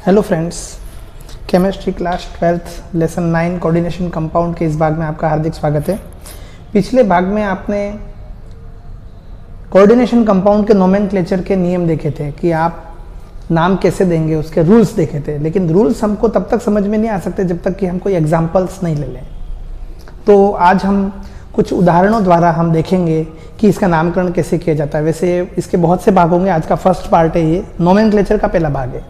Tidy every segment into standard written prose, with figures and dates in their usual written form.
Hello friends, chemistry class 12th lesson 9 coordination compound के इस भाग में आपका हार्दिक स्वागत है। पिछले भाग में आपने कोऑर्डिनेशन कंपाउंड के नोमेनक्लेचर के नियम देखे थे कि आप नाम कैसे देंगे, उसके रूल्स देखे थे। लेकिन रूल्स हमको तब तक समझ में नहीं आ सकते जब तक कि हम कोई एग्जाम्पल्स नहीं ले लें। तो आज हम कुछ उदाहरणों द्वारा हम देखेंगे कि इसका नामकरण कैसे किया जाता है। वैसे इसके बहुत से भाग होंगे, आज का फर्स्ट पार्ट है, ये नोमेनक्लेचर का पहला भाग है,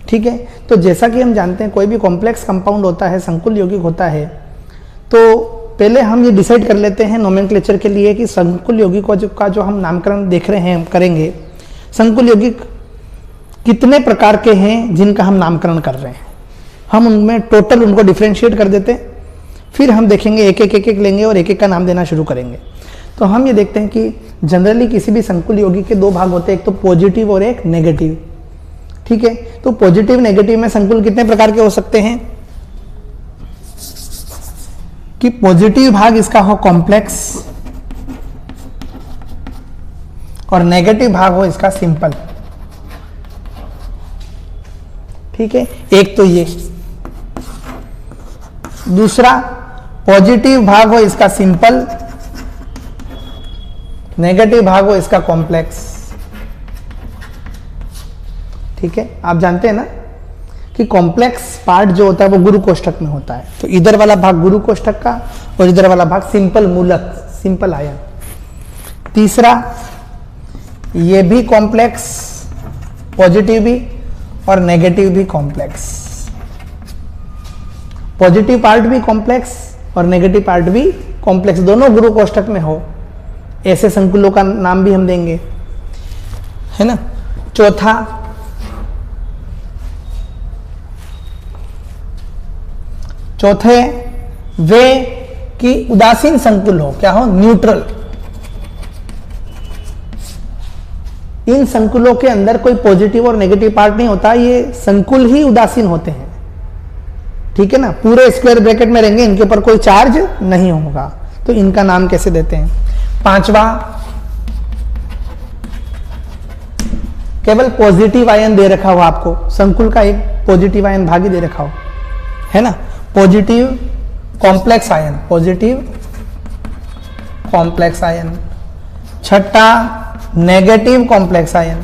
ठीक है। तो जैसा कि हम जानते हैं कोई भी कॉम्प्लेक्स कंपाउंड होता है, संकुल यौगिक होता है, तो पहले हम ये डिसाइड कर लेते हैं नोमेनक्लेचर के लिए कि संकुल यौगिकों का जो हम नामकरण देख रहे हैं करेंगे, संकुल यौगिक कितने प्रकार के हैं जिनका हम नामकरण कर रहे हैं। हम उनमें टोटल उनको डिफ्रेंशिएट कर देते हैं, फिर हम देखेंगे एक एक लेंगे और एक एक का नाम देना शुरू करेंगे। तो हम ये देखते हैं कि जनरली किसी भी संकुल यौगिक के दो भाग होते हैं, एक तो पॉजिटिव और एक नेगेटिव, ठीक है। तो पॉजिटिव नेगेटिव में संकुल कितने प्रकार के हो सकते हैं कि पॉजिटिव भाग इसका हो कॉम्प्लेक्स और नेगेटिव भाग हो इसका सिंपल, ठीक है। एक तो ये, दूसरा पॉजिटिव भाग हो इसका सिंपल, नेगेटिव भाग हो इसका कॉम्प्लेक्स, ठीक है। आप जानते हैं ना कि कॉम्प्लेक्स पार्ट जो होता है वो गुरु कोष्ठक में होता है। तो इधर वाला भाग गुरु कोष्ठक का और इधर वाला भाग सिंपल मूलक, सिंपल आयन। तीसरा, ये भी कॉम्प्लेक्स, पॉजिटिव भी और नेगेटिव भी कॉम्प्लेक्स, पॉजिटिव पार्ट भी कॉम्प्लेक्स और नेगेटिव पार्ट भी कॉम्प्लेक्स, दोनों गुरु कोष्ठक में हो, ऐसे संकुलों का नाम भी हम देंगे, है ना। चौथा, चौथे वे कि उदासीन संकुल हो, क्या हो, न्यूट्रल। इन संकुलों के अंदर कोई पॉजिटिव और नेगेटिव पार्ट नहीं होता, ये संकुल ही उदासीन होते हैं, ठीक है ना। पूरे स्क्वायर ब्रैकेट में रहेंगे, इनके ऊपर कोई चार्ज नहीं होगा। तो इनका नाम कैसे देते हैं। पांचवा, केवल पॉजिटिव आयन दे रखा हो आपको, संकुल का एक पॉजिटिव आयन भाग ही दे रखा हो, है ना, positive complex ion, positive complex ion. छठा, नेगेटिव कॉम्प्लेक्स आयन,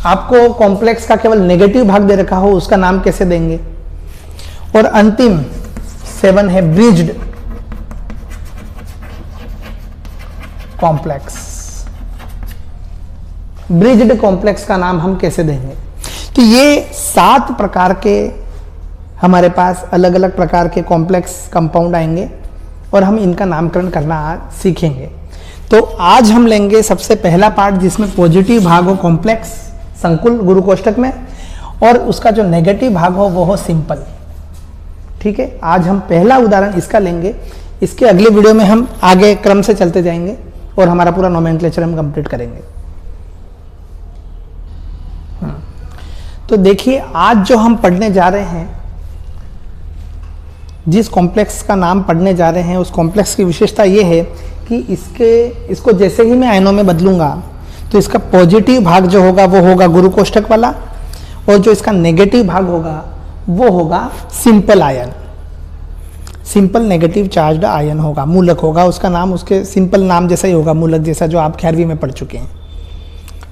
आपको कॉम्प्लेक्स का केवल नेगेटिव भाग दे रखा हो, उसका नाम कैसे देंगे। और अंतिम 7 है ब्रिज्ड कॉम्प्लेक्स। ब्रिज्ड कॉम्प्लेक्स का नाम हम कैसे देंगे। तो ये 7 प्रकार के हमारे पास अलग अलग प्रकार के कॉम्प्लेक्स कंपाउंड आएंगे और हम इनका नामकरण करना आज सीखेंगे। तो आज हम लेंगे सबसे पहला पार्ट जिसमें पॉजिटिव भाग हो कॉम्प्लेक्स संकुल गुरु कोष्ठक में और उसका जो नेगेटिव भाग हो वो हो सिंपल, ठीक है। आज हम पहला उदाहरण इसका लेंगे, इसके अगले वीडियो में हम आगे क्रम से चलते जाएंगे और हमारा पूरा नोमेनक्लेचर हम कंप्लीट करेंगे। तो देखिए, आज जो हम पढ़ने जा रहे हैं, जिस कॉम्प्लेक्स का नाम पढ़ने जा रहे हैं, उस कॉम्प्लेक्स की विशेषता ये है कि इसको जैसे ही मैं आयनों में बदलूंगा तो इसका पॉजिटिव भाग जो होगा वो होगा गुरु कोष्ठक वाला और जो इसका नेगेटिव भाग होगा वो होगा simple ion, simple negative charged ion होगा, मूलक होगा। उसका नाम उसके सिंपल नाम जैसा ही होगा, मूलक जैसा, जो आप 11वीं में पढ़ चुके हैं,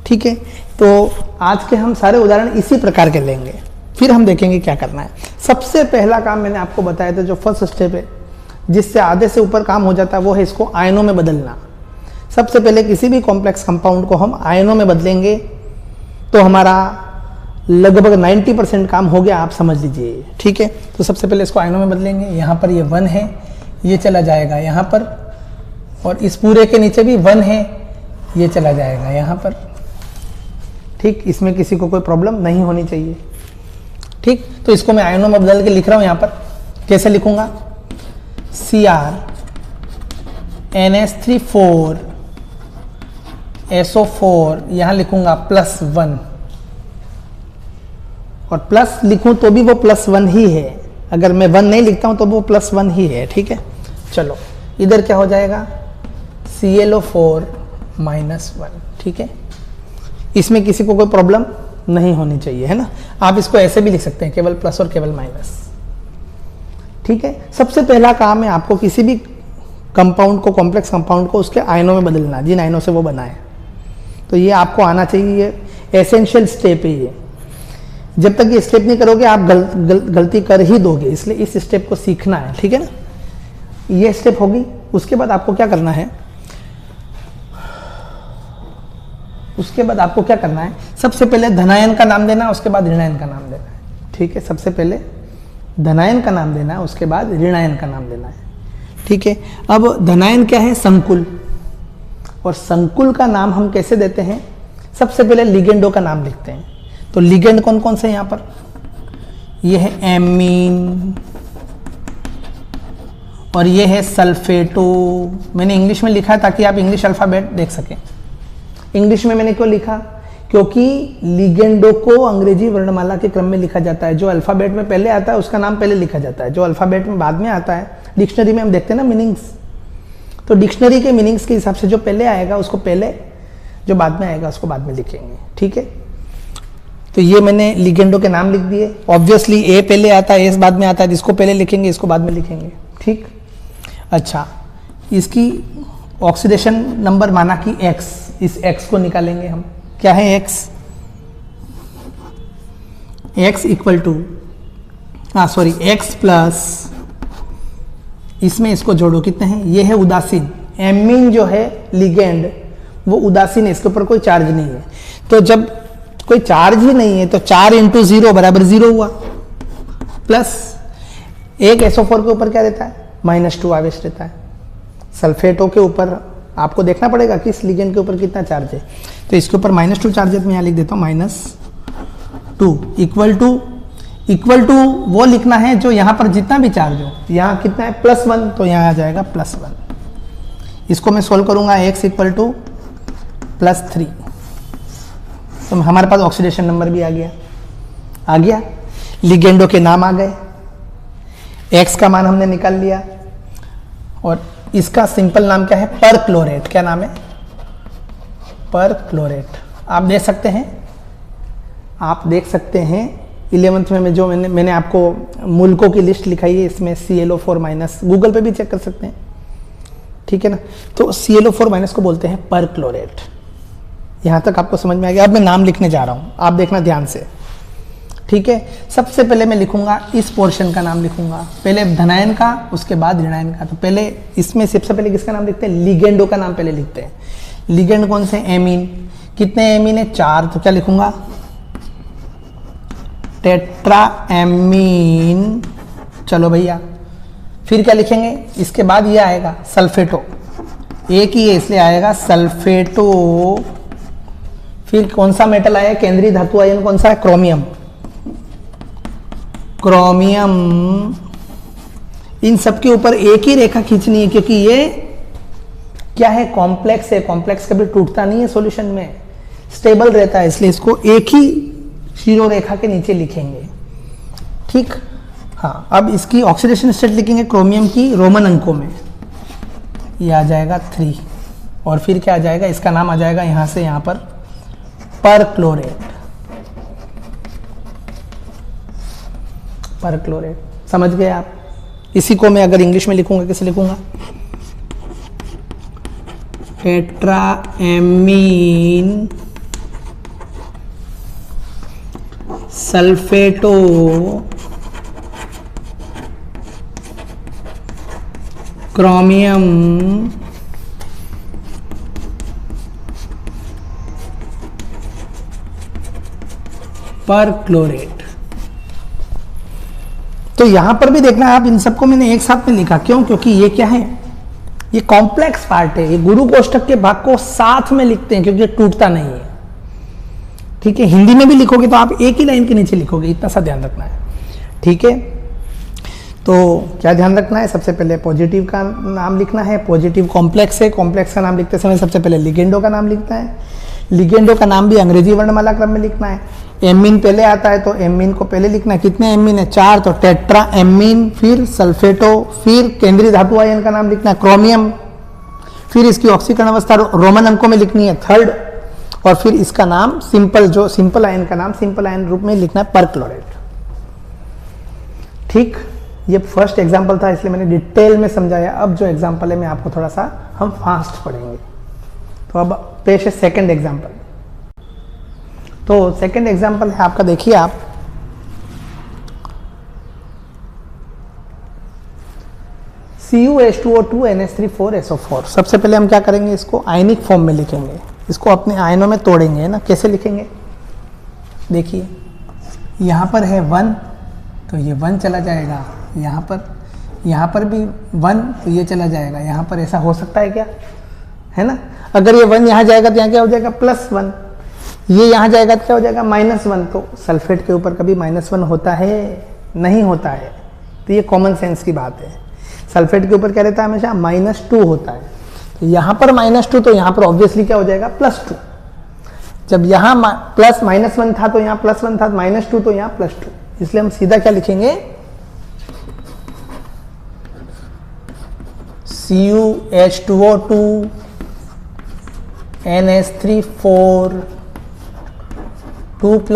ठीक है। तो आज के हम सारे उदाहरण इसी प्रकार के लेंगे, फिर हम देखेंगे क्या करना है। सबसे पहला काम मैंने आपको बताया था, जो फर्स्ट स्टेप है जिससे आधे से ऊपर काम हो जाता है, वो है इसको आयनों में बदलना। सबसे पहले किसी भी कॉम्प्लेक्स कंपाउंड को हम आयनों में बदलेंगे तो हमारा लगभग 90% काम हो गया, आप समझ लीजिए, ठीक है। तो सबसे पहले इसको आयनों में बदलेंगे। यहाँ पर ये 1 है, ये चला जाएगा यहाँ पर, और इस पूरे के नीचे भी 1 है, ये चला जाएगा यहाँ पर, ठीक। इसमें किसी को कोई प्रॉब्लम नहीं होनी चाहिए, ठीक। तो इसको मैं आयनों में बदल के लिख रहा हूं। यहां पर कैसे लिखूंगा, Cr NH3 SO4, यहां लिखूंगा +1, और प्लस लिखूं तो भी वो +1 ही है, अगर मैं 1 नहीं लिखता हूं तो वो +1 ही है, ठीक है। चलो इधर क्या हो जाएगा, ClO4 -1, ठीक है। इसमें किसी को कोई प्रॉब्लम नहीं होनी चाहिए, है ना। आप इसको ऐसे भी लिख सकते हैं, केवल प्लस और केवल माइनस। ठीक है, सबसे पहला काम है आपको किसी भी कंपाउंड को, कॉम्प्लेक्स कंपाउंड को उसके आयनों में बदलना, जिन आयनों से वो बना है। तो ये आपको आना चाहिए, ये एसेंशियल स्टेप है ये। जब तक ये स्टेप नहीं करोगे आप गलती कर ही दोगे, इसलिए इस स्टेप को सीखना है, ठीक है ना। ये स्टेप होगी। उसके बाद आपको क्या करना है, उसके बाद आपको क्या करना है, सबसे पहले धनायन का नाम देना, उसके बाद ऋणायन का नाम देना है। ठीक है, सबसे पहले धनायन का नाम देना है, उसके बाद ऋणायन का नाम देना है। ठीक है, अब धनायन क्या है, संकुल। और संकुल का नाम हम कैसे देते हैं, सबसे पहले लिगेंडो का नाम लिखते हैं। तो लिगेंड कौन कौन से हैं यहाँ पर, ये है एमीन और ये है सल्फेटो। मैंने इंग्लिश में लिखा है ताकि आप इंग्लिश अल्फाबेट देख सकें। इंग्लिश में मैंने क्यों लिखा, क्योंकि लिगेंडो को अंग्रेजी वर्णमाला के क्रम में लिखा जाता है। जो अल्फाबेट में पहले आता है उसका नाम पहले लिखा जाता है, जो अल्फाबेट में बाद में आता है, डिक्शनरी में हम देखते हैं ना मीनिंग्स, तो डिक्शनरी के मीनिंग्स के हिसाब से जो पहले आएगा उसको पहले, जो बाद में आएगा उसको बाद में लिखेंगे। ठीक है, तो ये मैंने लिगेंडो के नाम लिख दिए। ऑब्वियसली ए पहले आता है, एस बाद में आता है, जिसको पहले लिखेंगे इसको बाद में लिखेंगे। ठीक, अच्छा, इसकी ऑक्सीडेशन नंबर माना कि X, इस X को निकालेंगे हम। क्या है X, X equal to X plus, इसमें इसको जोड़ो, कितने हैं, ये है उदासीन। एमीन जो है लिगेंड वो उदासीन है, इसके ऊपर कोई चार्ज नहीं है। तो जब कोई चार्ज ही नहीं है तो 4 × 0 बराबर 0 हुआ, प्लस एक SO4 के ऊपर क्या रहता है, -2 आवेश रहता है। सल्फेटो के ऊपर आपको देखना पड़ेगा कि इस लिगेंड के ऊपर कितना चार्ज है, तो इसके ऊपर -2 चार्ज है, तो मैं यहाँ लिख देता हूँ -2 इक्वल टू वो लिखना है जो यहाँ पर जितना भी चार्ज हो, यहाँ कितना है +1, तो यहाँ आ जाएगा +1। इसको मैं सोल्व करूंगा, X इक्वल टू +3, तो हमारे पास ऑक्सीडेशन नंबर भी आ गया, लिगेंडो के नाम आ गए, X का मान हमने निकाल लिया, और इसका सिंपल नाम क्या है, परक्लोरेट। क्या नाम है, परक्लोरेट। आप देख सकते हैं 11th में जो मैंने आपको मूलकों की लिस्ट लिखाई है, इसमें ClO4- गूगल पे भी चेक कर सकते हैं। ठीक है ना, तो ClO4- को बोलते हैं परक्लोरेट। यहाँ तक आपको समझ में आ गया। अब मैं नाम लिखने जा रहा हूँ, आप देखना ध्यान से। ठीक है, सबसे पहले मैं लिखूंगा इस पोर्शन का नाम लिखूंगा, पहले धनायन का उसके बाद ऋणायन का। तो पहले इसमें सबसे पहले किसका नाम लिखते हैं, लिगेंडो का नाम पहले लिखते हैं। लिगेंड कौन से, एमीन। कितने एमीन है, 4, तो क्या लिखूंगा, टेट्राएमीन। चलो भैया, फिर क्या लिखेंगे, इसके बाद ये आएगा सल्फेटो, एक ही है इसलिए आएगा सल्फेटो। फिर कौन सा मेटल आया, केंद्रीय धातु आयन कौन सा है, क्रोमियम। इन सब के ऊपर एक ही रेखा खींचनी है, क्योंकि ये क्या है, कॉम्प्लेक्स है। कॉम्प्लेक्स कभी टूटता नहीं है सॉल्यूशन में, स्टेबल रहता है, इसलिए इसको एक ही शीरो रेखा के नीचे लिखेंगे। ठीक, हाँ, अब इसकी ऑक्सीडेशन स्टेट लिखेंगे क्रोमियम की रोमन अंकों में, ये आ जाएगा 3, और फिर क्या आ जाएगा, इसका नाम आ जाएगा यहां से यहां पर परक्लोरेट। परक्लोरेट समझ गए आप। इसी को मैं अगर इंग्लिश में लिखूंगा, कैसे लिखूंगा, टेट्राएमीन सल्फेटो क्रोमियम परक्लोरेट। तो यहां पर भी देखना आप, इन सबको मैंने एक साथ में लिखा, क्यों, क्योंकि ये क्या है, ये कॉम्प्लेक्स पार्ट है। ये गुरु कोष्ठक के भाग को साथ में लिखते हैं क्योंकि ये टूटता नहीं है। ठीक है, हिंदी में भी लिखोगे तो आप एक ही लाइन के नीचे लिखोगे, इतना सा ध्यान रखना है। ठीक है, तो क्या ध्यान रखना है, सबसे पहले पॉजिटिव का नाम लिखना है। पॉजिटिव कॉम्प्लेक्स है, कॉम्प्लेक्स का नाम लिखते समय सबसे पहले लिगेंडो का नाम लिखना है। लिगेंडो का नाम भी अंग्रेजी वर्णमाला क्रम में लिखना है। एमीन पहले आता है तो एमीन को पहले लिखना है। कितने एमीन है, 4, तो टेट्रा एमीन, फिर सल्फेटो, फिर केंद्रीय धातु आयन का नाम लिखना है क्रोमियम, फिर इसकी ऑक्सीकरण अवस्था रोमन अंकों में लिखनी है 3rd, और फिर इसका नाम सिंपल, जो सिंपल आयन का नाम सिंपल आयन रूप में लिखना है परक्लोराइड। ठीक, ये फर्स्ट एग्जाम्पल था इसलिए मैंने डिटेल में समझाया। अब जो एग्जाम्पल है मैं आपको थोड़ा सा हम फास्ट पढ़ेंगे। तो अब पेश है सेकंड एग्जाम्पल। तो सेकंड एग्जाम्पल है आपका, देखिए आप CuH2O2 NH3 सबसे पहले हम क्या करेंगे, इसको आयनिक फॉर्म में लिखेंगे, इसको अपने आयनों में तोड़ेंगे ना। कैसे लिखेंगे, देखिए यहाँ पर है 1 तो ये 1 चला जाएगा, यहाँ पर भी 1 तो ये चला जाएगा, यहाँ पर ऐसा हो सकता है क्या, है ना। अगर ये 1 यहाँ जाएगा तो यहाँ क्या हो जाएगा +1, ये यहाँ जाएगा तो क्या हो जाएगा -1। तो सल्फेट के ऊपर कभी -1 होता है, नहीं होता है। तो ये कॉमन सेंस की बात है। सल्फेट के ऊपर क्या रहता है, हमेशा -2 होता है। तो यहाँ पर -2 तो यहाँ पर ऑब्वियसली क्या हो जाएगा +2। जब यहाँ +-1 था तो यहाँ +1 था, -2 तो यहाँ +2, इसलिए हम सीधा क्या लिखेंगे, CuH2O2 NH3 2 +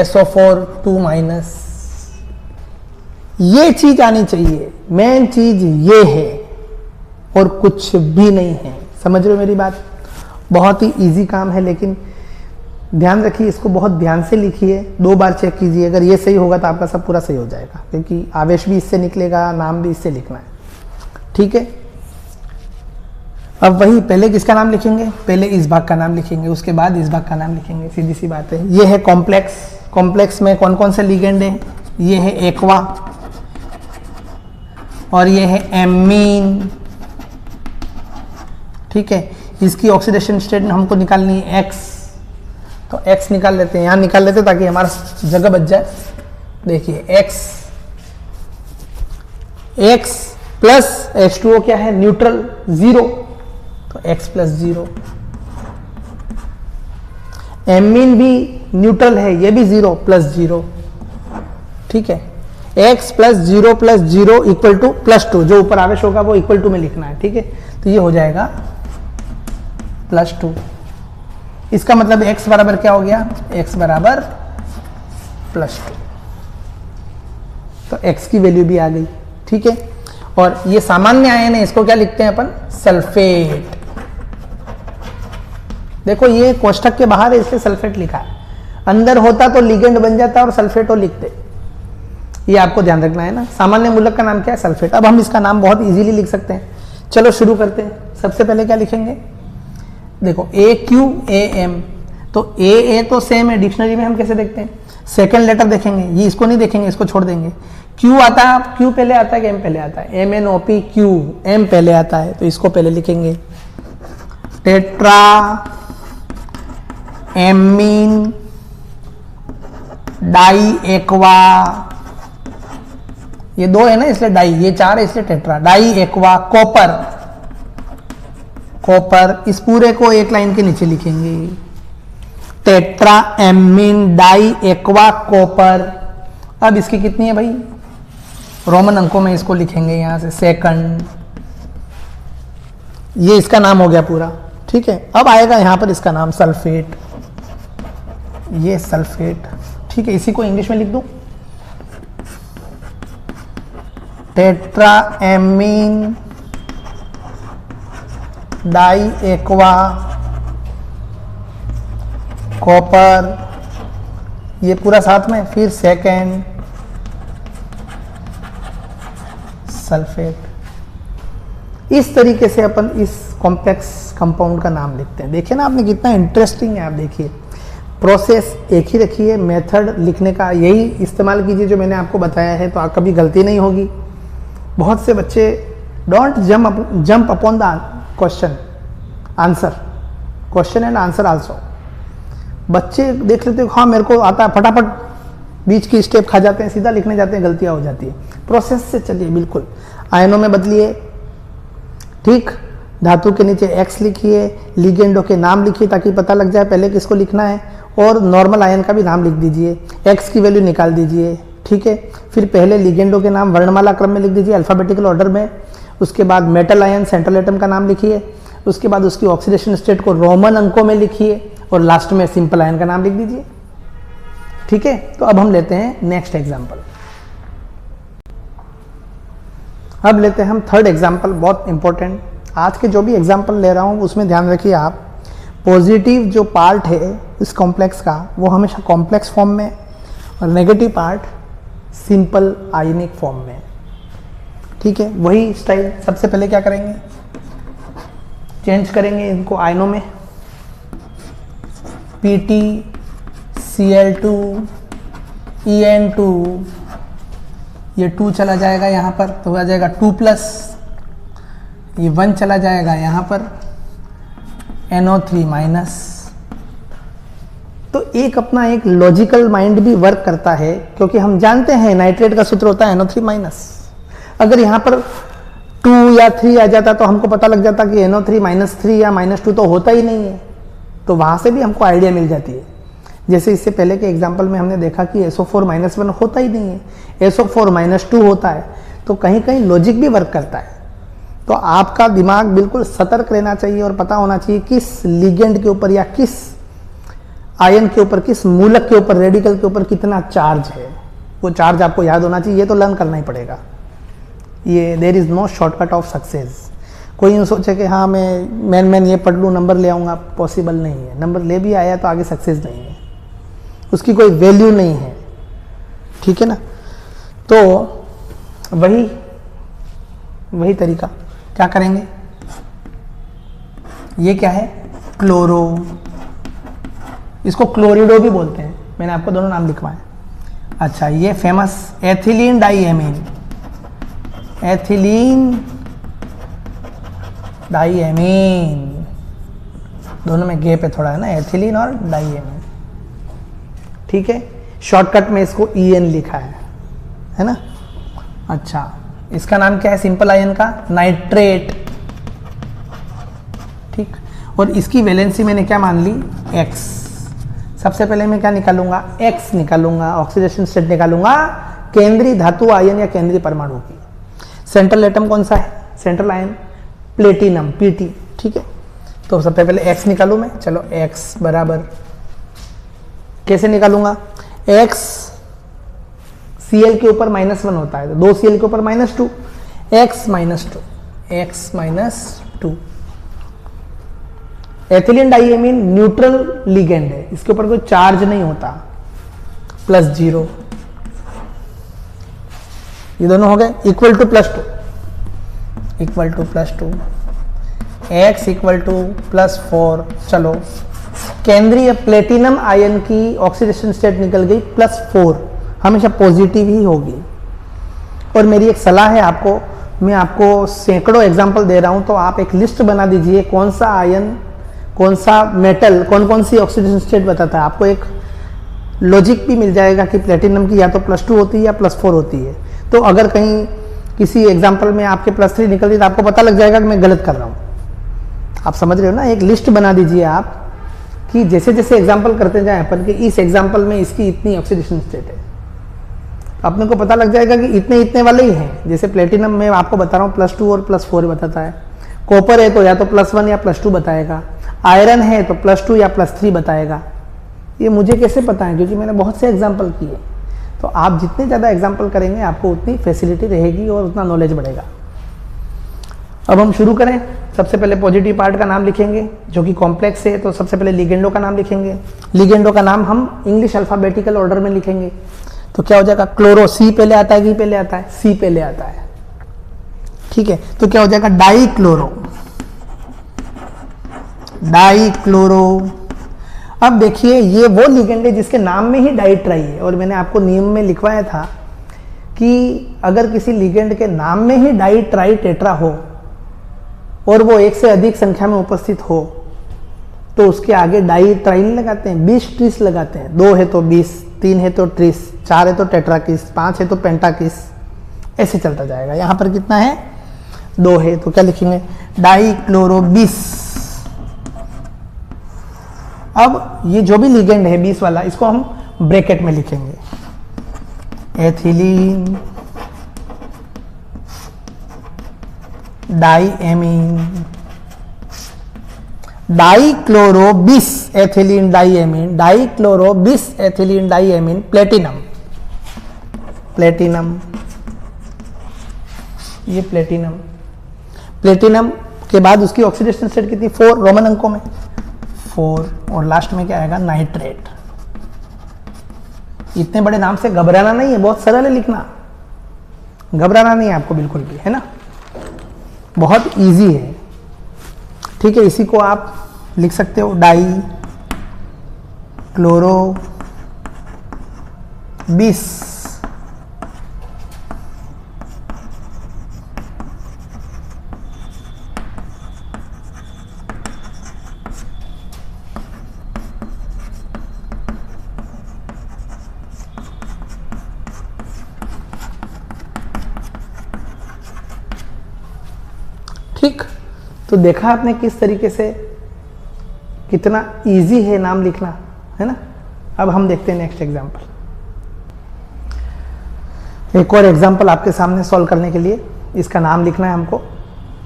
SO4 2-। ये चीज आनी चाहिए, मेन चीज ये है और कुछ भी नहीं है। समझ रहे हो मेरी बात। बहुत ही इजी काम है, लेकिन ध्यान रखिए, इसको बहुत ध्यान से लिखिए, 2 बार चेक कीजिए। अगर ये सही होगा तो आपका सब पूरा सही हो जाएगा, क्योंकि आवेश भी इससे निकलेगा, नाम भी इससे लिखना है। ठीक है, अब वही पहले किसका नाम लिखेंगे, पहले इस भाग का नाम लिखेंगे, उसके बाद इस भाग का नाम लिखेंगे, सीधी सी बात है। ये है कॉम्प्लेक्स, कॉम्प्लेक्स में कौन कौन से लिगेंड है, ये है एक्वा और ये है एमीन। ठीक है, इसकी ऑक्सीडेशन स्टेट हमको निकालनी है X, तो X निकाल लेते हैं, यहाँ निकाल लेते हैं ताकि हमारा जगह बच जाए। देखिए X प्लस H2O क्या है, न्यूट्रल 0, तो X + 0। एमीन भी न्यूट्रल है, ये भी 0 + 0। ठीक है, X + 0 + 0 = +2, जो ऊपर आवेश होगा वो =2 में लिखना है। ठीक है, तो ये हो जाएगा +2। इसका मतलब X बराबर क्या हो गया, X बराबर +2, तो X की वैल्यू भी आ गई। ठीक है, और ये सामान्य आयन है, इसको क्या लिखते हैं अपन, सल्फेट। देखो ये कोष्ठक के बाहर है इसलिए सल्फेट लिखा है, अंदर होता तो लिगेंड बन जाता और सल्फेटो लिखते। ये आपको ध्यान रखना है ना। सामान्य मूलक का नाम क्या है, सल्फेट। अब हम इसका नाम बहुत इजीली लिख सकते हैं। चलो शुरू करते हैं। सबसे पहले क्या लिखेंगे, देखो AQAM, तो A तो सेम है, डिक्शनरी में हम कैसे देखते हैं, सेकंड लेटर देखेंगे, ये इसको नहीं देखेंगे, इसको छोड़ देंगे। Q आता है, Q पहले आता है कि M पहले आता है, MnOPQ, M पहले आता है, तो इसको पहले लिखेंगे। टेट्रा एमीन डाई एक्वा, ये 2 है ना इसलिए डाई, ये 4 है इसलिए tetra, di aqua copper, copper इस पूरे को एक लाइन के नीचे लिखेंगे, tetra amine di aqua copper. अब इसकी कितनी है भाई, रोमन अंकों में इसको लिखेंगे यहां से, सेकंड। ये इसका नाम हो गया पूरा। ठीक है, अब आएगा यहां पर इसका नाम सल्फेट, ये सल्फेट। ठीक है, इसी को इंग्लिश में लिख दूं, tetra amine di aqua copper, ये पूरा साथ में, फिर सेकेंड सल्फेट। इस तरीके से अपन इस कॉम्प्लेक्स कंपाउंड का नाम लिखते हैं। देखिए ना आपने, कितना इंटरेस्टिंग है। आप देखिए प्रोसेस एक ही रखिए, मेथड लिखने का यही इस्तेमाल कीजिए जो मैंने आपको बताया है, तो कभी गलती नहीं होगी। बहुत से बच्चे don't jump upon the question answer, question and answer also. बच्चे देख लेते हैं, हाँ मेरे को आता है, फटाफट बीच की स्टेप खा जाते हैं, सीधा लिखने जाते हैं, गलतियां हो जाती है। प्रोसेस से चलिए, बिल्कुल आयनों में बदलिए। ठीक, धातु के नीचे X लिखिए, लिगेंडों के नाम लिखिए ताकि पता लग जाए पहले किसको लिखना है, और नॉर्मल आयन का भी नाम लिख दीजिए, X की वैल्यू निकाल दीजिए। ठीक है, फिर पहले लिगेंडों के नाम वर्णमाला क्रम में लिख दीजिए, अल्फाबेटिकल ऑर्डर में। उसके बाद मेटल आयन सेंट्रल एटम का नाम लिखिए, उसके बाद उसकी ऑक्सीडेशन स्टेट को रोमन अंकों में लिखिए और लास्ट में सिंपल आयन का नाम लिख दीजिए। ठीक है, तो अब हम लेते हैं नेक्स्ट एग्जाम्पल। अब लेते हैं हम थर्ड एग्जाम्पल, बहुत इंपॉर्टेंट। आज के जो भी एग्जाम्पल ले रहा हूं उसमें ध्यान रखिए आप, पॉजिटिव जो पार्ट है इस कॉम्प्लेक्स का वो हमेशा कॉम्प्लेक्स फॉर्म में और negative part simple ionic form में। ठीक है, वही स्टाइल। सबसे पहले क्या करेंगे, चेंज करेंगे इनको आयनों में। Pt Cl2 En2, ये 2 चला जाएगा यहाँ पर तो आ जाएगा 2+, ये 1 चला जाएगा यहाँ पर NO3-। तो एक अपना एक लॉजिकल माइंड भी वर्क करता है, क्योंकि हम जानते हैं नाइट्रेट का सूत्र होता है NO3-। अगर यहाँ पर 2 या 3 आ जाता तो हमको पता लग जाता कि NO3-3 या -2 तो होता ही नहीं है, तो वहाँ से भी हमको आइडिया मिल जाती है। जैसे इससे पहले के एग्जाम्पल में हमने देखा कि SO4-1 होता ही नहीं है, SO4-2 होता है, तो कहीं कहीं लॉजिक भी वर्क करता है। तो आपका दिमाग बिल्कुल सतर्क रहना चाहिए और पता होना चाहिए किस लिगेंड के ऊपर या किस आयन के ऊपर, किस मूलक के ऊपर, रेडिकल के ऊपर कितना चार्ज है। वो चार्ज आपको याद होना चाहिए, ये तो लर्न करना ही पड़ेगा। ये there is no shortcut of success. कोई यूँ सोचे कि हाँ मैं ये पढ़ लूँ नंबर ले आऊँगा, पॉसिबल नहीं है। नंबर ले भी आया तो आगे सक्सेस नहीं है, उसकी कोई वैल्यू नहीं है। ठीक है ना, तो वही तरीका क्या करेंगे, ये क्या है, क्लोरो, इसको क्लोरिडो भी बोलते हैं, मैंने आपको दोनों नाम लिखवाए। अच्छा, ये फेमस एथिलीन डाईएमीन, एथिलीन डाईएमीन, दोनों में गैप है थोड़ा, है ना, एथिलीन और डाईएमीन। ठीक है, शॉर्टकट में इसको EN लिखा है ना। अच्छा, इसका नाम क्या है सिंपल आयन का, नाइट्रेट। ठीक, और इसकी वैलेंसी मैंने क्या मान ली, X। सबसे पहले मैं क्या निकालूंगा, X निकालूंगा, ऑक्सीडेशन स्टेट निकालूंगा केंद्रीय धातु आयन या केंद्रीय परमाणु की। सेंट्रल एटम कौन सा है, सेंट्रल आयन प्लेटिनम, Pt। ठीक है, तो सबसे पहले X निकालूं मैं। चलो, X बराबर कैसे निकालूंगा, X Cl के ऊपर -1 होता है, तो 2 Cl के ऊपर -2, X -2। एथिलीन डाईएमीन न्यूट्रल लिगेंड है, इसके ऊपर कोई चार्ज नहीं होता, +0। ये दोनों हो गए, equal to +2, X equal to +4। चलो, केंद्रीय प्लेटिनम आयन की ऑक्सीडेशन स्टेट निकल गई +4, हमेशा पॉजिटिव ही होगी। और मेरी एक सलाह है आपको, मैं आपको सैकड़ों एग्जाम्पल दे रहा हूं, तो आप एक लिस्ट बना दीजिए कौन सा आयन, कौन सा मेटल, कौन कौन सी ऑक्सीडेशन स्टेट बताता है। आपको एक लॉजिक भी मिल जाएगा कि प्लेटिनम की या तो +2 होती है या +4 होती है। तो अगर कहीं किसी एग्जाम्पल में आपके +3 निकल रही तो आपको पता लग जाएगा कि मैं गलत कर रहा हूँ। आप समझ रहे हो ना, एक लिस्ट बना दीजिए आप कि जैसे जैसे एग्जाम्पल करते जाएं अपन कि इस एग्जाम्पल में इसकी इतनी ऑक्सीडेशन स्टेट है, अपने को पता लग जाएगा कि इतने इतने वाले ही हैं। जैसे प्लेटिनम में आपको बता रहा हूँ +2 और +4 बताता है, कॉपर है तो या तो +1 या +2 बताएगा, आयरन है तो +2 या +3 बताएगा। ये मुझे कैसे पता है, क्योंकि मैंने बहुत से एग्जाम्पल किए। तो आप जितने ज़्यादा एग्जाम्पल करेंगे आपको उतनी फैसिलिटी रहेगी और उतना नॉलेज बढ़ेगा। अब हम शुरू करें। सबसे पहले पॉजिटिव पार्ट का नाम लिखेंगे जो कि कॉम्प्लेक्स है, तो सबसे पहले लिगेंडो का नाम लिखेंगे। लिगेंडो का नाम हम इंग्लिश अल्फाबेटिकल ऑर्डर में लिखेंगे। तो क्या हो जाएगा, क्लोरो, C पहले आता है कि पहले आता है, C पहले आता है। ठीक है, तो क्या हो जाएगा, डाईक्लोरो, डाईक्लोरो। अब देखिए, ये वो लिगेंड है जिसके नाम में ही डाई ट्राई है, और मैंने आपको नियम में लिखवाया था कि अगर किसी लिगेंड के नाम में ही डाई ट्राई टेट्रा हो और वो एक से अधिक संख्या में उपस्थित हो तो उसके आगे डाई ट्राई नहीं लगाते हैं, 20 ट्रिस लगाते हैं। 2 है तो 20, 3 है तो ट्रिस, 4 है तो टेट्राकिस, 5 है तो पेंटाकिस, ऐसे चलता जाएगा। यहाँ पर कितना है, 2 है, तो क्या लिखेंगे, डाईक्लोरो 20। अब ये जो भी लिगेंड है 20 वाला, इसको हम ब्रैकेट में लिखेंगे, एथिलीन डाईएमीन डाइक्लोरो बिस एथिलीन डाइएमीन, डाइक्लोरो बिस एथिलीन डाइएमीन प्लेटिनम, प्लेटिनम, ये प्लेटिनम, प्लेटिनम के बाद उसकी ऑक्सीडेशन स्टेट कितनी 4 रोमन अंकों में 4, और लास्ट में क्या आएगा नाइट्रेट। इतने बड़े नाम से घबराना नहीं है, बहुत सरल है लिखना, घबराना नहीं है आपको बिल्कुल भी, है ना, बहुत इजी है। ठीक है, इसी को आप लिख सकते हो डाई क्लोरो बिस ठीक। तो देखा आपने किस तरीके से कितना इजी है नाम लिखना, है ना। अब हम देखते हैं नेक्स्ट एग्जांपल। एक और एग्जांपल आपके सामने सॉल्व करने के लिए इसका नाम लिखना है हमको।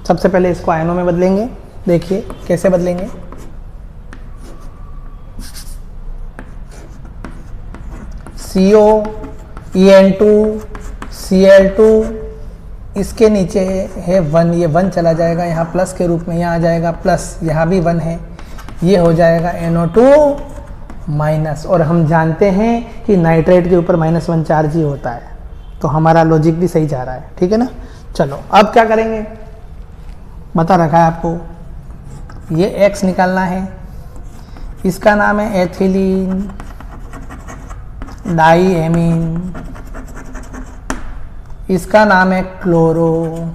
सबसे पहले इसको आयनों में बदलेंगे, देखिए कैसे बदलेंगे। CO En2 Cl2, इसके नीचे है 1, ये 1 चला जाएगा यहाँ प्लस के रूप में, यहाँ आ जाएगा प्लस, यहाँ भी 1 है, ये हो जाएगा NO2 माइनस। और हम जानते हैं कि नाइट्रेट के ऊपर -1 चार्ज ही होता है, तो हमारा लॉजिक भी सही जा रहा है, ठीक है ना। चलो अब क्या करेंगे, बता रखा है आपको, ये X निकालना है, इसका नाम है एथिलीन डाइएमीन, इसका नाम है क्लोरो,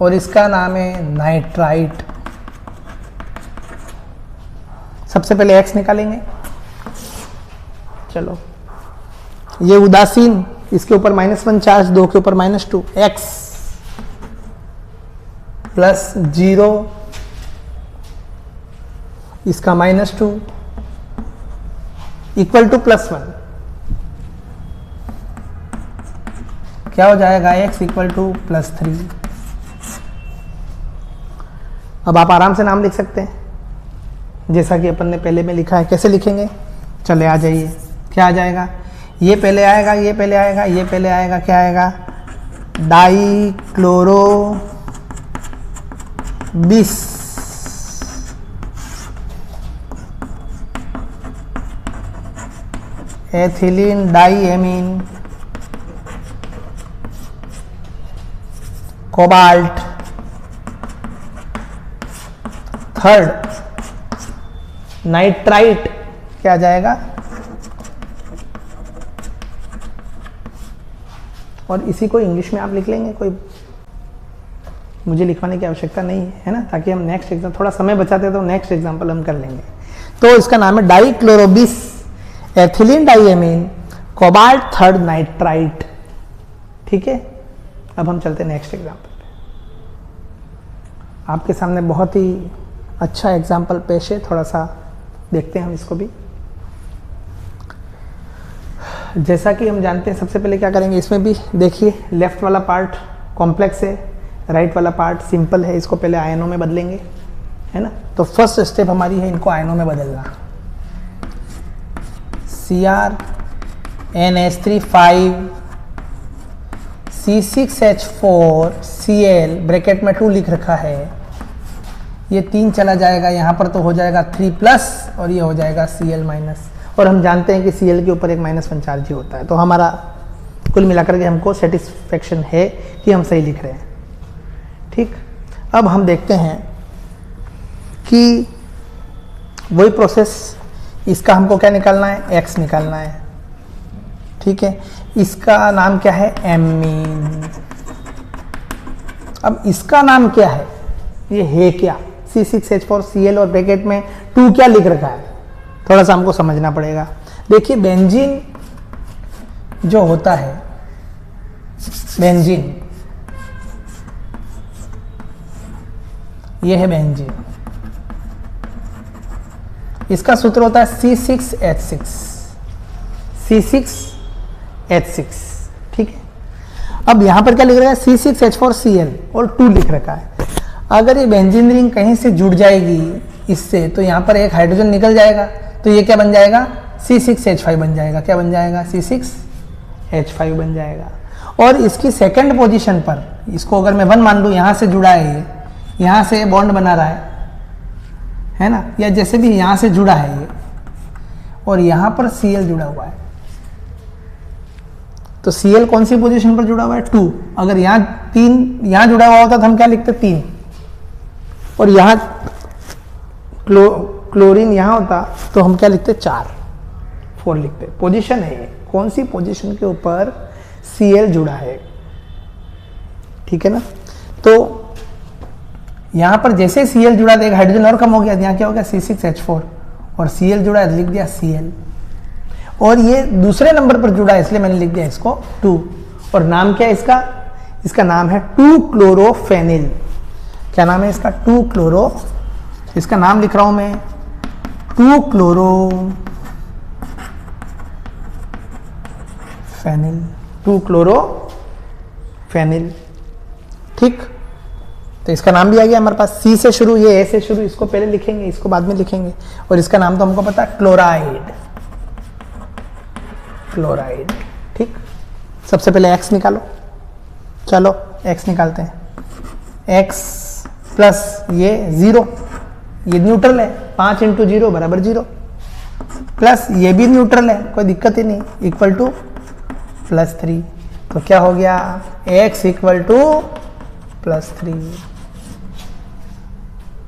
और इसका नाम है नाइट्राइट। सबसे पहले X निकालेंगे। चलो, ये उदासीन, इसके ऊपर -1 चार्ज, 2 के ऊपर -2, X प्लस 0, इसका -2 इक्वल टू +1, क्या हो जाएगा X इक्वल टू +3। अब आप आराम से नाम लिख सकते हैं जैसा कि अपन ने पहले में लिखा है। कैसे लिखेंगे, चले आ जाइए, क्या आ जाएगा, ये पहले आएगा, ये पहले आएगा, ये पहले आएगा, क्या आएगा डाई क्लोरो बिस ethylene diamine cobalt, third nitrite, क्या आ जाएगा, और इसी को इंग्लिश में आप लिख लेंगे, कोई मुझे लिखवाने की आवश्यकता नहीं है ना, ताकि हम नेक्स्ट एग्जाम, थोड़ा समय बचाते तो नेक्स्ट एग्जाम्पल हम कर लेंगे। तो इसका नाम है dichlorobis ethylene diamine cobalt third nitrite. ठीक है, अब हम चलते हैं नेक्स्ट एग्जाम्पल पे। आपके सामने बहुत ही अच्छा एग्जाम्पल पेश है, थोड़ा सा देखते हैं हम इसको भी। जैसा कि हम जानते हैं, सबसे पहले क्या करेंगे, इसमें भी देखिए लेफ्ट वाला पार्ट कॉम्प्लेक्स है, राइट वाला पार्ट सिंपल है, इसको पहले आयनों में बदलेंगे, है ना। तो फर्स्ट स्टेप हमारी है इनको आयनों में बदलना। CrNH3 C6H4Cl ब्रैकेट में 2 लिख रखा है, ये 3 चला जाएगा यहाँ पर, तो हो जाएगा 3+ और ये हो जाएगा Cl-, और हम जानते हैं कि Cl के ऊपर एक -1 चार्ज ही होता है। तो हमारा कुल मिलाकर के हमको सेटिस्फेक्शन है कि हम सही लिख रहे हैं। ठीक, अब हम देखते हैं कि वही प्रोसेस, इसका हमको क्या निकालना है, X निकालना है। ठीक है, इसका नाम क्या है, एमीन। अब इसका नाम क्या है, ये है क्या, C6H4Cl और ब्रैकेट में 2 क्या लिख रखा है, थोड़ा सा हमको समझना पड़ेगा। देखिए बेंजीन जो होता है, बेंजीन, ये है बेंजीन, इसका सूत्र होता है C6H6। ठीक है, अब यहां पर क्या लिख रखा है, C6H4Cl और 2 लिख रखा है। अगर ये बेंजीन रिंग कहीं से जुड़ जाएगी इससे, तो यहाँ पर एक हाइड्रोजन निकल जाएगा, तो ये क्या बन जाएगा, C6H5 बन जाएगा। क्या बन जाएगा, C6H5 बन जाएगा। और इसकी सेकंड पोजीशन पर, इसको अगर मैं 1 मान लूँ, यहाँ से जुड़ा है ये, यहाँ से बॉन्ड बना रहा है ना, या जैसे भी यहाँ से जुड़ा है ये, और यहाँ पर Cl जुड़ा हुआ है, तो Cl कौन सी पोजीशन पर जुड़ा हुआ है, 2। अगर यहाँ 3 यहाँ जुड़ा हुआ होता तो हम क्या लिखते, 3, और यहाँ क्लोरीन यहाँ होता तो हम क्या लिखते, 4 लिखते। पोजीशन है ये, कौन सी पोजीशन के ऊपर Cl जुड़ा है, ठीक है ना। तो यहाँ पर जैसे Cl जुड़ा तो एक हाइड्रोजन और कम हो गया, यहाँ क्या हो गया, C6H4, और Cl जुड़ा है, लिख दिया Cl। और ये दूसरे नंबर पर जुड़ा है, इसलिए मैंने लिख दिया इसको 2। और नाम क्या है इसका, इसका नाम है 2-क्लोरोफेनिल। क्या नाम है इसका, 2-क्लोरो, इसका नाम लिख रहा हूं मैं 2-क्लोरोफेनिल, 2-क्लोरोफेनिल, ठीक। तो इसका नाम भी आ गया हमारे पास, C से शुरू, ये A से शुरू, इसको पहले लिखेंगे, इसको बाद में लिखेंगे। और इसका नाम तो हमको पता है, क्लोराइड, क्लोराइड, ठीक। सबसे पहले X निकालो, चलो X निकालते हैं। X प्लस ये 0, ये न्यूट्रल है, 5 × 0 बराबर 0, प्लस ये भी न्यूट्रल है, कोई दिक्कत ही नहीं, इक्वल टू +3। तो क्या हो गया, X इक्वल टू +3।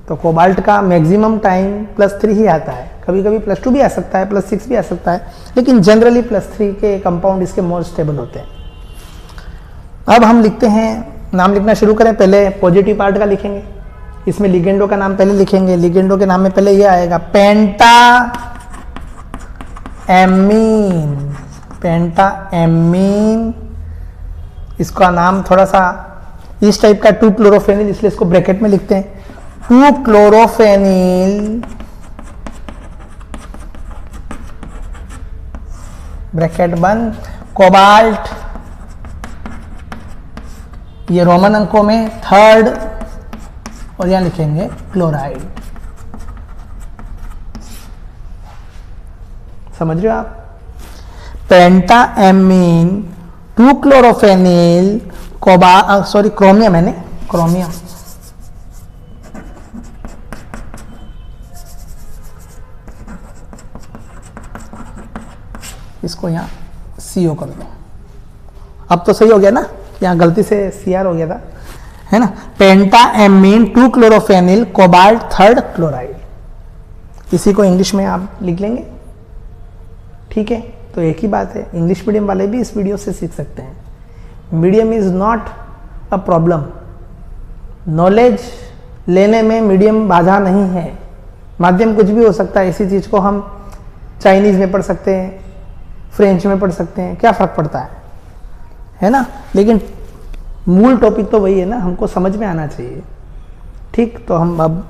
तो कोबाल्ट का मैक्सिमम टाइम +3 ही आता है, कभी कभी +2 भी आ सकता है, +6 भी आ सकता है, लेकिन जनरली +3 के कंपाउंड इसके मोर स्टेबल होते हैं। अब हम लिखते हैं, नाम लिखना शुरू करें। पहले पॉजिटिव पार्ट का लिखेंगे, इसमें लिगेंडो का नाम पहले लिखेंगे। लिगेंडो के नाम में पहले ये आएगा पेंटाएमीन, पेंटाएमीन। इसका नाम थोड़ा सा इस टाइप का, 2-क्लोरोफेनिल, इसलिए इसको ब्रैकेट में लिखते हैं, 2-क्लोरोफेनिल, ब्रैकेट बंद, कोबाल्ट, ये रोमन अंकों में 3rd, और यहां लिखेंगे क्लोराइड। समझ रहे हो आप, पेंटाएमीन, 2-क्लोरोफेनिल, क्रोमियम है ना, क्रोमियम, इसको यहां CO कर दो। अब तो सही हो गया ना, यहाँ गलती से Cr हो गया था, है ना। Pentaamine, two chlorophenyl, cobalt, 3rd chloride. इसी को इंग्लिश में आप लिख लेंगे, ठीक है। तो एक ही बात है, इंग्लिश मीडियम वाले भी इस वीडियो से सीख सकते हैं। Medium is not a problem, knowledge लेने में मीडियम बाधा नहीं है। माध्यम कुछ भी हो सकता है, इसी चीज़ को हम चाइनीज़ में पढ़ सकते हैं, फ्रेंच में पढ़ सकते हैं, क्या फ़र्क पड़ता है ना। लेकिन मूल टॉपिक तो वही है ना, हमको समझ में आना चाहिए, ठीक। तो हम अब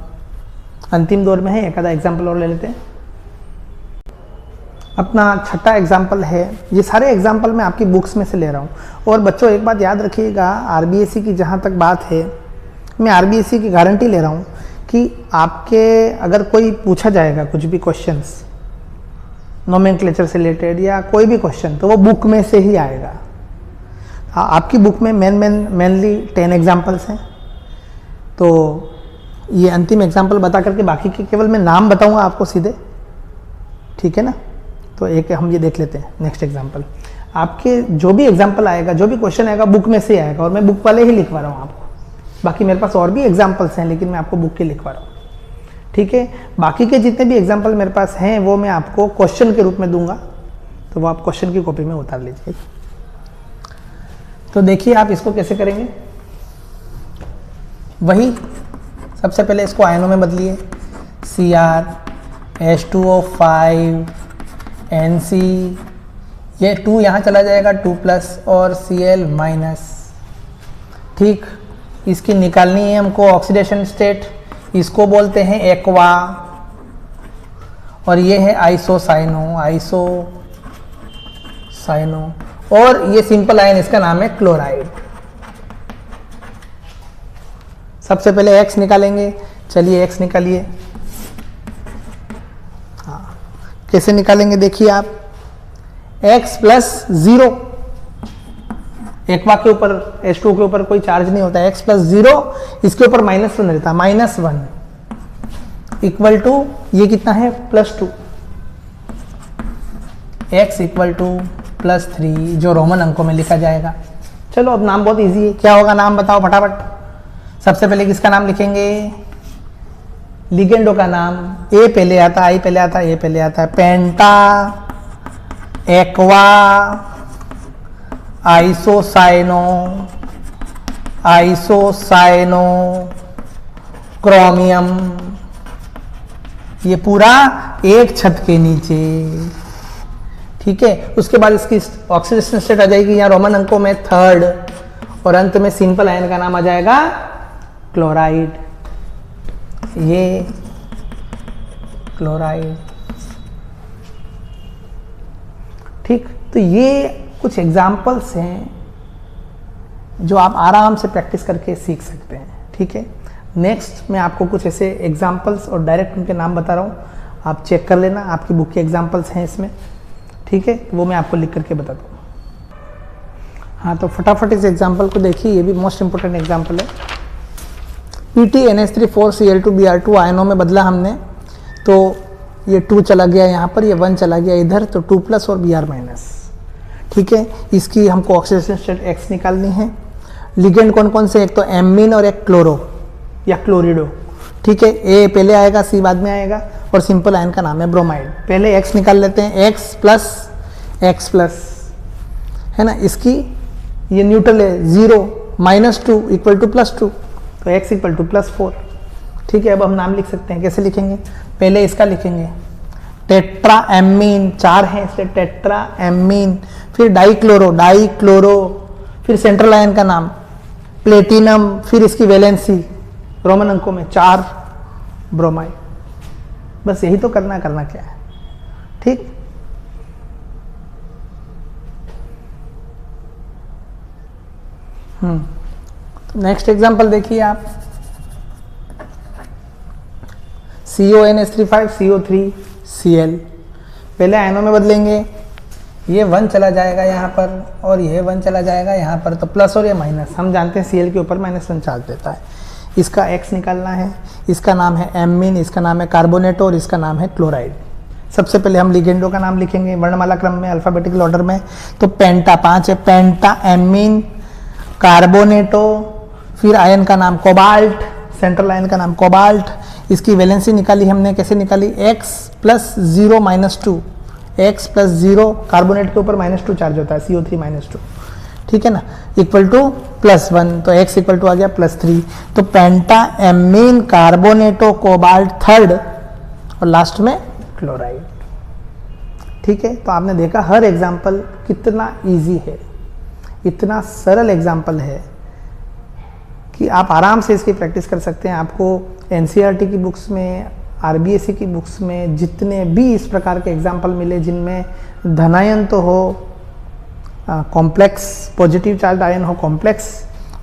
अंतिम दौर में है, एक आधा एग्जाम्पल और ले लेते हैं। अपना छठा एग्जाम्पल है, ये सारे एग्जाम्पल मैं आपकी बुक्स में से ले रहा हूँ। और बच्चों एक बात याद रखिएगा, RBSc की जहाँ तक बात है, मैं RBSc की गारंटी ले रहा हूँ कि आपके अगर कोई पूछा जाएगा कुछ भी क्वेश्चंस नोमेनक्लेचर से रिलेटेड या कोई भी क्वेश्चन, तो वो बुक में से ही आएगा। आपकी बुक में मेनली 10 एग्जाम्पल्स हैं। तो ये अंतिम एग्जाम्पल बता करके बाकी के केवल मैं नाम बताऊंगा आपको सीधे, ठीक है ना। तो एक हम ये देख लेते हैं नेक्स्ट एग्जाम्पल। आपके जो भी एग्जाम्पल आएगा, जो भी क्वेश्चन आएगा, बुक में से आएगा, और मैं बुक वाले ही लिखवा रहा हूँ आपको। बाकी मेरे पास और भी एग्जाम्पल्स हैं, लेकिन मैं आपको बुक के लिखवा रहा हूँ, ठीक है। बाकी के जितने भी एग्जाम्पल मेरे पास हैं वो मैं आपको क्वेश्चन के रूप में दूंगा, तो वो आप क्वेश्चन की कॉपी में उतार लीजिए। तो देखिए आप इसको कैसे करेंगे। वही सबसे पहले इसको आयनों में बदलिए, Cr, H2O5, Nc, ये 2 यहाँ चला जाएगा 2+ और Cl-, ठीक। इसकी निकालनी है हमको ऑक्सीडेशन स्टेट, इसको बोलते हैं एक्वा, और ये है आइसोसाइनो, और ये सिंपल आयन, इसका नाम है क्लोराइड। सबसे पहले x निकालेंगे। चलिए x निकालिए। हाँ, कैसे निकालेंगे देखिए आप, x प्लस 0, एक्वा के ऊपर H2O के ऊपर कोई चार्ज नहीं होता है, x प्लस 0, इसके ऊपर -1 रहता है, -1 इक्वल टू ये कितना है +2, x इक्वल टू +3, जो रोमन अंकों में लिखा जाएगा। चलो अब नाम बहुत इजी है, क्या होगा नाम बताओ फटाफट। सबसे पहले किसका नाम लिखेंगे, लिगेंडो का नाम। ए पहले आता है, आई पहले आता है, ए पहले आता है। पेंटा एक्वा आइसोसाइनो क्रोमियम, ये पूरा एक छत के नीचे, ठीक है। उसके बाद इसकी ऑक्सीडेशन स्टेट आ जाएगी यहाँ रोमन अंकों में 3rd, और अंत में सिंपल आयन का नाम आ जाएगा क्लोराइड। ये क्लोराइड, ठीक। तो ये कुछ एग्जाम्पल्स हैं जो आप आराम से प्रैक्टिस करके सीख सकते हैं, ठीक है। नेक्स्ट मैं आपको कुछ ऐसे एग्जाम्पल्स और डायरेक्ट उनके नाम बता रहा हूँ, आप चेक कर लेना, आपकी बुक के एग्जाम्पल्स हैं इसमें, ठीक है। वो मैं आपको लिख करके बता दूँ। हाँ, तो फटाफट इस एग्जाम्पल को देखिए, ये भी मोस्ट इंपोर्टेंट एग्जाम्पल है। PtNH3 4Cl2Br2 आयनों में बदला हमने, तो ये 2 चला गया यहाँ पर, ये 1 चला गया इधर, तो 2+ और Br-, ठीक है। इसकी हमको ऑक्सीडेशन स्टेट X निकालनी है। लिगेंड कौन कौन से, एक तो एमीन और एक क्लोरो या क्लोरिडो, ठीक है। ए पहले आएगा, सी बाद में आएगा, और सिंपल आयन का नाम है ब्रोमाइड। पहले X निकाल लेते हैं, X प्लस है ना, इसकी ये न्यूट्रल है 0, -2 इक्वल टू +2, तो x इक्वल टू +4, ठीक है। अब हम नाम लिख सकते हैं, कैसे लिखेंगे, पहले इसका लिखेंगे टेट्रा एमीन, 4 है इसलिए टेट्रा एमीन, फिर डाइक्लोरो, फिर सेंट्रल आयन का नाम प्लेटिनम, फिर इसकी वैलेंसी रोमन अंकों में 4 ब्रोमाइड। बस यही तो करना क्या है, ठीक। नेक्स्ट एग्जांपल देखिए आप, CONH3 CO3Cl, पहले आयनों में बदलेंगे, ये 1 चला जाएगा यहाँ पर और ये 1 चला जाएगा यहाँ पर, तो प्लस और ये माइनस, हम जानते हैं Cl के ऊपर -1 चार्ज देता है। इसका X निकालना है, इसका नाम है एमीन, इसका नाम है कार्बोनेटो और इसका नाम है क्लोराइड। सबसे पहले हम लिगेंडो का नाम लिखेंगे वर्णमाला क्रम में, अल्फाबेटिकल ऑर्डर में, तो पेंटा 5 है, पेंटा एमीन कार्बोनेटो, फिर आयन का नाम कोबाल्ट, सेंट्रल आयन का नाम कोबाल्ट। इसकी वैलेंसी निकाली हमने, कैसे निकाली, x plus 0 -2, x plus 0, carbonate के ऊपर -2 चार्ज होता है, CO3 -2, ठीक है ना, इक्वल टू +1, तो x इक्वल टू आ गया +3, तो पेंटा एमीन कार्बोनेटो कोबाल्ट 3rd, और लास्ट में क्लोराइड, ठीक है। तो आपने देखा हर एग्जाम्पल कितना इजी है, इतना सरल एग्जाम्पल है कि आप आराम से इसकी प्रैक्टिस कर सकते हैं। आपको NCERT की बुक्स में, RBSE की बुक्स में जितने भी इस प्रकार के एग्जाम्पल मिले जिनमें धनायन तो हो कॉम्प्लेक्स, पॉजिटिव चार्ज आयन हो कॉम्प्लेक्स,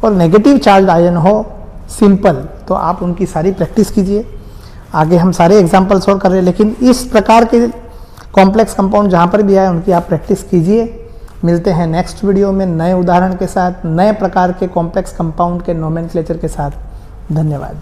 और नेगेटिव चार्ज आयन हो सिंपल, तो आप उनकी सारी प्रैक्टिस कीजिए। आगे हम सारे एग्जाम्पल सॉल्व कर रहे हैं, लेकिन इस प्रकार के कॉम्प्लेक्स कंपाउंड जहाँ पर भी आए उनकी आप प्रैक्टिस कीजिए। मिलते हैं नेक्स्ट वीडियो में नए उदाहरण के साथ, नए प्रकार के कॉम्प्लेक्स कंपाउंड के नोमेनक्लेचर के साथ। धन्यवाद।